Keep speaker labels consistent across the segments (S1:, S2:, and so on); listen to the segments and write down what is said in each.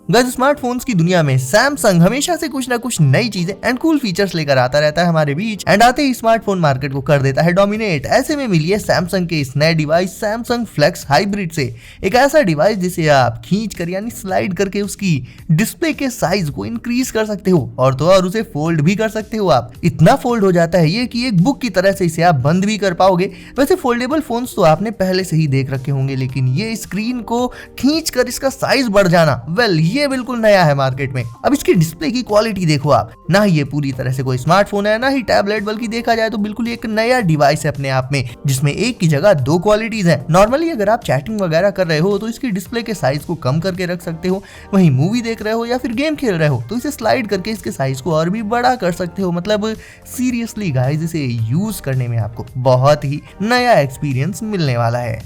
S1: Guys smartphones की दुनिया में सैमसंग हमेशा से कुछ ना कुछ नई चीजें एंड कूल फीचर्स लेकर आता रहता है हमारे बीच एंड आते ही स्मार्टफोन मार्केट को कर देता है डोमिनेट। ऐसे में मिली है सैमसंग के इस नए डिवाइस सैमसंग फ्लेक्स हाइब्रिड से एक ऐसा डिवाइस जिसे आप खींच कर यानी स्लाइड करके उसकी डिस्प्ले के साइज को इंक्रीज कर सकते हो और तो और उसे फोल्ड भी कर सकते हो। आप इतना फोल्ड हो जाता है ये कि एक बुक की तरह से इसे आप बंद भी कर पाओगे। वैसे फोल्डेबल फोन्स तो आपने पहले से ही देख रखे होंगे, लेकिन ये स्क्रीन को खींच कर इसका साइज बढ़ जाना, वेल ये बिल्कुल नया है मार्केट में। अब इसकी डिस्प्ले की क्वालिटी देखो आप, ना ही ये पूरी तरह से कोई स्मार्टफोन है ना ही टैबलेट, बल्कि देखा जाए तो बिल्कुल एक नया डिवाइस है अपने आप में, जिसमें एक की जगह दो क्वालिटीज है। नॉर्मली अगर आप चैटिंग वगैरह कर रहे हो तो इसकी डिस्प्ले के साइज को कम करके रख सकते हो, वहीं मूवी देख रहे हो या फिर गेम खेल रहे हो तो इसे स्लाइड करके इसके साइज को और भी बड़ा कर सकते हो। मतलब सीरियसली गाइस, इसे यूज करने में आपको बहुत ही नया एक्सपीरियंस मिलने वाला है।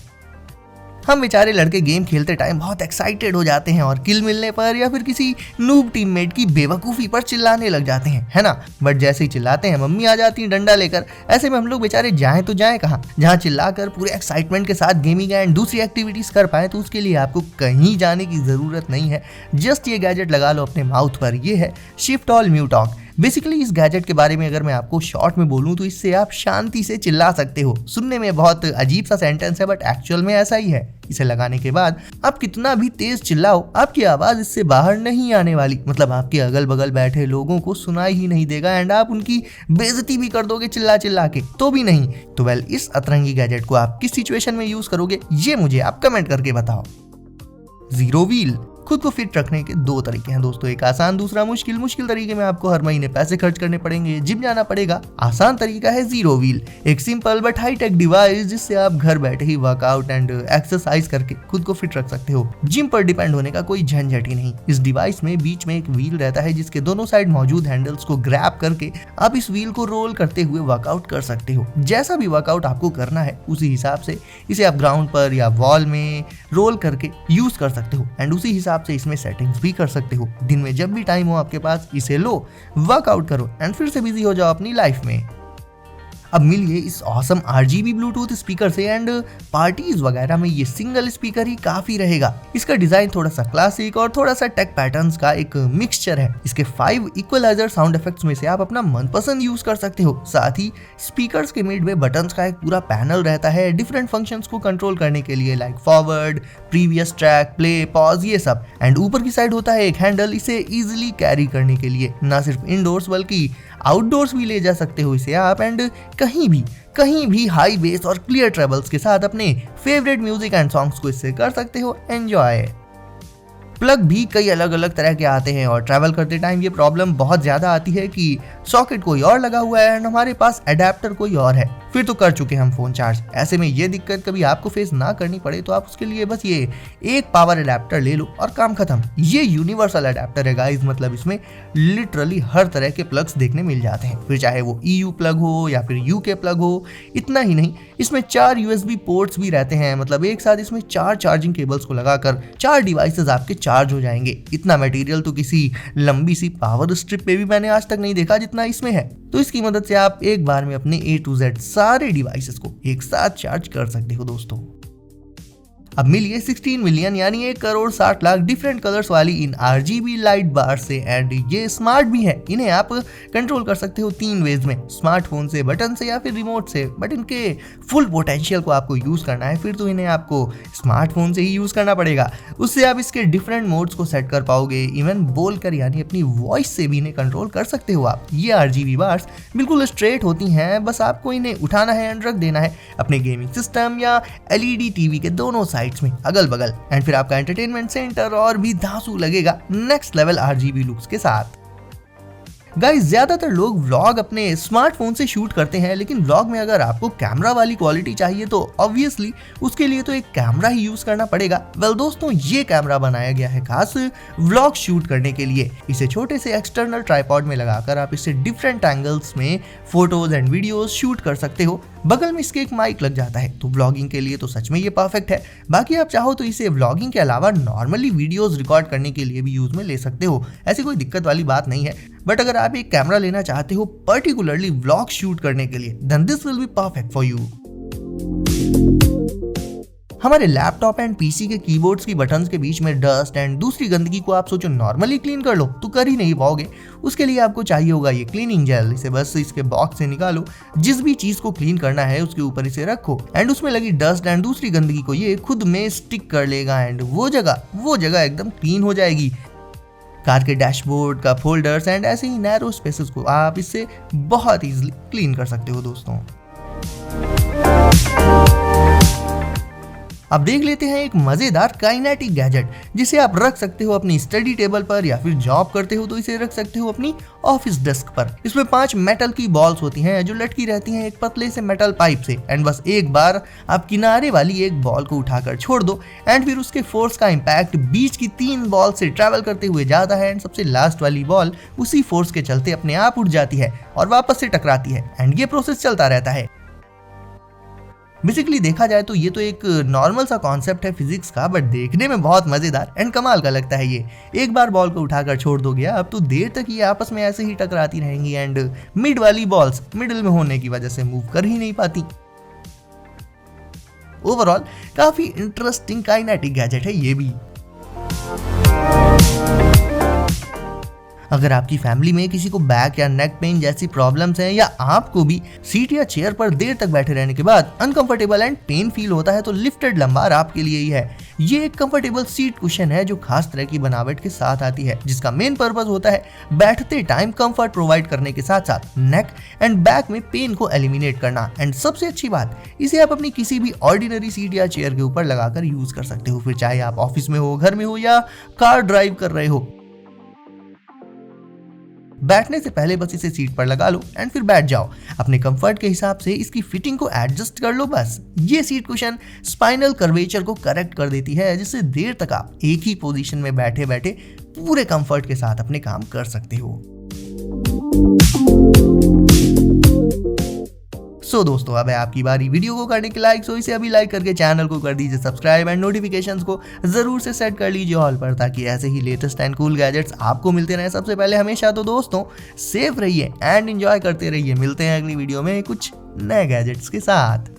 S1: हम बेचारे लड़के गेम खेलते टाइम बहुत एक्साइटेड हो जाते हैं और किल मिलने पर या फिर किसी नूब टीममेट की बेवकूफ़ी पर चिल्लाने लग जाते हैं, है ना। बट जैसे ही चिल्लाते हैं मम्मी आ जाती है डंडा लेकर। ऐसे में हम लोग बेचारे जाएं तो जाएं कहाँ, जहाँ चिल्लाकर पूरे एक्साइटमेंट के साथ गेमिंग एंड दूसरी एक्टिविटीज कर पाए। तो उसके लिए आपको कहीं जाने की ज़रूरत नहीं है, जस्ट ये गैजेट लगा लो अपने माउथ पर। ये है shift all mute talk. Basically इस गैजेट के बारे में अगर मैं आपको शॉर्ट में बोलूं तो इससे आप शांति से चिल्ला सकते हो। सुनने में बहुत अजीब सा सेंटेंस है बट एक्चुअल में ऐसा ही है। इसे लगाने के बाद आप कितना भी तेज चिल्लाओ आपकी आवाज इससे बाहर नहीं आने वाली। मतलब आपके अगल बगल बैठे लोगों को सुनाई ही नहीं देगा एंड आप उनकी बेइज्जती भी कर दोगे चिल्ला चिल्ला के तो भी नहीं। तो वेल, इस अतरंगी गैजेट को आप किस सिचुएशन में यूज करोगे ये मुझे आप कमेंट करके बताओ। Zero wheel. खुद को फिट रखने के दो तरीके हैं दोस्तों, एक आसान दूसरा मुश्किल। मुश्किल तरीके में आपको हर महीने पैसे खर्च करने पड़ेंगे, जिम जाना पड़ेगा। आसान तरीका है जीरो व्हील, एक simple but high tech device जिससे आप घर बैठे ही वर्कआउट एंड एक्सरसाइज करके खुद को फिट रख सकते हो। जिम पर डिपेंड होने का कोई झंझट ही नहीं। इस डिवाइस में बीच में एक व्हील रहता है जिसके दोनों साइड मौजूद हैंडल्स को ग्रैब करके आप इस व्हील को रोल करते हुए वर्कआउट कर सकते हो। जैसा भी वर्कआउट आपको करना है उसी हिसाब से इसे आप ग्राउंड पर या वॉल में रोल करके यूज कर सकते हो एंड उसी हिसाब से इसमें सेटिंग्स भी कर सकते हो। दिन में जब भी टाइम हो आपके पास इसे लो, वर्कआउट करो एंड फिर से बिजी हो जाओ अपनी लाइफ में। अब मिलिए इस ऑसम RGB ब्लूटूथ स्पीकर से एंड पार्टीज वगैरह में ये सिंगल स्पीकर ही काफी रहेगा। इसका डिजाइन थोड़ा सा क्लासिक और थोड़ा सा टेक पैटर्न्स का एक मिक्सचर है। इसके 5 इक्वलाइजर साउंड इफेक्ट्स में से आप अपना मनपसंद यूज कर सकते हो। साथ ही स्पीकर्स के मिड में बटन्स का एक पूरा पैनल रहता है डिफरेंट फंक्शंस को कंट्रोल करने के लिए, like forward, previous track, play, pause, ये सब। एंड ऊपर की साइड होता है एक हैंडल इसे इजिली कैरी करने के लिए। ना सिर्फ इंडोर्स बल्कि आउटडोर्स भी ले जा सकते हो इसे आप एंड कहीं भी हाई बेस और क्लियर ट्रेबल्स के साथ अपने फेवरेट म्यूजिक एंड सॉन्ग्स को इससे कर सकते हो एंजॉय। प्लग भी कई अलग अलग तरह के आते हैं और ट्रैवल करते टाइम ये प्रॉब्लम बहुत ज्यादा आती है कि सॉकेट कोई और लगा हुआ है एंड हमारे पास अडेप्टर कोई और है, फिर तो कर चुके हम फोन चार्ज। ऐसे में ये दिक्कत कभी आपको फेस ना करनी पड़े तो आप उसके लिए बस ये एक पावर अडेप्टर ले लो और काम खत्म। ये यूनिवर्सल अडेप्टर है गाइस, मतलब इसमें लिटरली हर तरह के प्लग्स देखने मिल जाते हैं, फिर चाहे वो EU प्लग हो या फिर UK प्लग हो। इतना ही नहीं, इसमें 4 USB पोर्ट्स भी रहते हैं। मतलब एक साथ इसमें 4 चार्जिंग केबल्स को लगाकर 4 डिवाइसेस आपके चार्ज हो जाएंगे। इतना मटेरियल तो किसी लंबी सी पावर स्ट्रिप पे भी मैंने आज तक नहीं देखा जितना इसमें है। तो इसकी मदद से आप एक बार में अपने A to Z सारे डिवाइसेस को एक साथ चार्ज कर सकते हो दोस्तों। अब मिलिए 16 मिलियन यानी 1,60,00,000 डिफरेंट कलर्स वाली इन RGB लाइट बार से एंड ये स्मार्ट भी है। इन्हें आप कंट्रोल कर सकते हो 3 वेज में, स्मार्टफोन से, बटन से या फिर रिमोट से। बट इनके फुल पोटेंशियल को आपको यूज करना है फिर तो इन्हें आपको स्मार्टफोन से ही यूज करना पड़ेगा। उससे आप इसके डिफरेंट मोड्स को सेट कर पाओगे, इवन बोलकर यानी अपनी वॉइस से भी इन्हें कंट्रोल कर सकते हो आप। ये RGB बार्स बिल्कुल स्ट्रेट होती हैं, बस आपको इन्हें उठाना है एंड रख देना है अपने गेमिंग सिस्टम या LED TV के दोनों में अगल बगल एंड फिर आपका एंटरटेनमेंट सेंटर और भी धांसू लगेगा नेक्स्ट लेवल RGB लुक्स के साथ। गाइस ज्यादातर लोग व्लॉग अपने स्मार्टफोन से शूट करते हैं, लेकिन व्लॉग में अगर आपको कैमरा वाली क्वालिटी चाहिए तो ऑब्वियसली उसके लिए तो एक कैमरा ही यूज करना पड़ेगा। वेल दोस्तों, ये कैमरा बनाया गया है खास व्लॉग शूट करने के लिए। इसे छोटे से एक्सटर्नल ट्राइपॉड में लगाकर आप इसे डिफरेंट एंगल्स में फोटोज एंड वीडियोज शूट कर सकते हो। बगल में इसके एक माइक लग जाता है तो व्लॉगिंग के लिए तो सच में ये परफेक्ट है। बाकी आप चाहो तो इसे व्लॉगिंग के अलावा नॉर्मली वीडियोस रिकॉर्ड करने के लिए भी यूज में ले सकते हो, ऐसी कोई दिक्कत वाली बात नहीं है। बट अगर आप एक कैमरा लेना चाहते हो पर्टिकुलरली व्लॉग शूट करने के लिए, then this will be perfect for you. हमारे लैपटॉप एंड पीसी के कीबोर्ड्स की बटन्स के बीच में डस्ट एंड दूसरी गंदगी को आप सोचो नॉर्मली क्लीन कर लो तो कर ही नहीं पाओगे। उसके लिए आपको चाहिए होगा ये क्लीनिंग जेल। इसे बस इसके बॉक्स से निकालो, जिस भी चीज को क्लीन करना है उसके ऊपर इसे रखो एंड उसमें लगी डस्ट एंड दूसरी गंदगी को ये खुद में स्टिक कर लेगा एंड वो जगह एकदम क्लीन हो जाएगी। कार के डैशबोर्ड का फोल्डर्स एंड ऐसे ही नैरो स्पेसेस को आप इससे बहुत इजीली क्लीन कर सकते हो दोस्तों। अब देख लेते हैं एक मजेदार काइनेटिक गैजेट जिसे आप रख सकते हो अपनी स्टडी टेबल पर या फिर जॉब करते हो तो इसे रख सकते हो अपनी ऑफिस डेस्क पर। इसमें 5 मेटल की बॉल्स होती हैं जो लटकी रहती हैं एक पतले से मेटल पाइप से एंड बस एक बार आप किनारे वाली एक बॉल को उठाकर छोड़ दो एंड फिर उसके फोर्स का इम्पैक्ट बीच की 3 बॉल से ट्रैवल करते हुए जाता है एंड सबसे लास्ट वाली बॉल उसी फोर्स के चलते अपने आप उठ जाती है और वापस से टकराती है एंड ये प्रोसेस चलता रहता है। बेसिकली देखा जाए तो ये तो एक नॉर्मल सा कॉन्सेप्ट है फिजिक्स का, बट देखने में बहुत मजेदार एंड कमाल का लगता है ये। एक बार बॉल को उठाकर छोड़ दोगे अब तो देर तक ये आपस में ऐसे ही टकराती रहेंगी एंड मिड वाली बॉल्स मिडिल में होने की वजह से मूव कर ही नहीं पाती। ओवरऑल काफी इंटरेस्टिंग काइनेटिक गैजेट है ये भी। अगर आपकी फैमिली में किसी को बैक या नेक पेन जैसी प्रॉब्लम्स हैं या आपको भी सीट या चेयर पर देर तक बैठे रहने के बाद अनकंफर्टेबल एंड पेन फील होता है तो लिफ्टेड लंबार आपके लिए ही है। ये एक कंफर्टेबल सीट कुशन है जो खास तरह की बनावट के साथ आती है जिसका मेन पर्पस होता है बैठते टाइम कंफर्ट प्रोवाइड करने के साथ साथ नेक एंड बैक में पेन को एलिमिनेट करना। एंड सबसे अच्छी बात, इसे आप अपनी किसी भी ऑर्डिनरी सीट या चेयर के ऊपर लगाकर यूज कर सकते हो, फिर चाहे आप ऑफिस में हो, घर में हो या कार ड्राइव कर रहे हो। बैठने से पहले बस इसे सीट पर लगा लो एंड फिर बैठ जाओ। अपने कंफर्ट के हिसाब से इसकी फिटिंग को एडजस्ट कर लो बस। ये सीट कुशन स्पाइनल कर्वेचर को करेक्ट कर देती है जिससे देर तक आप एक ही पोजीशन में बैठे बैठे पूरे कंफर्ट के साथ अपने काम कर सकते हो। सो दोस्तों अब है आपकी बारी वीडियो को करने के लाइक, सो इसे अभी लाइक करके चैनल को कर दीजिए सब्सक्राइब एंड नोटिफिकेशंस को जरूर से सेट कर लीजिए ऑल पर ताकि ऐसे ही लेटेस्ट एंड कूल गैजेट्स आपको मिलते रहे सबसे पहले हमेशा। तो दोस्तों सेफ रहिए एंड एंजॉय करते रहिए। मिलते हैं अगली वीडियो में कुछ नए गैजेट्स के साथ।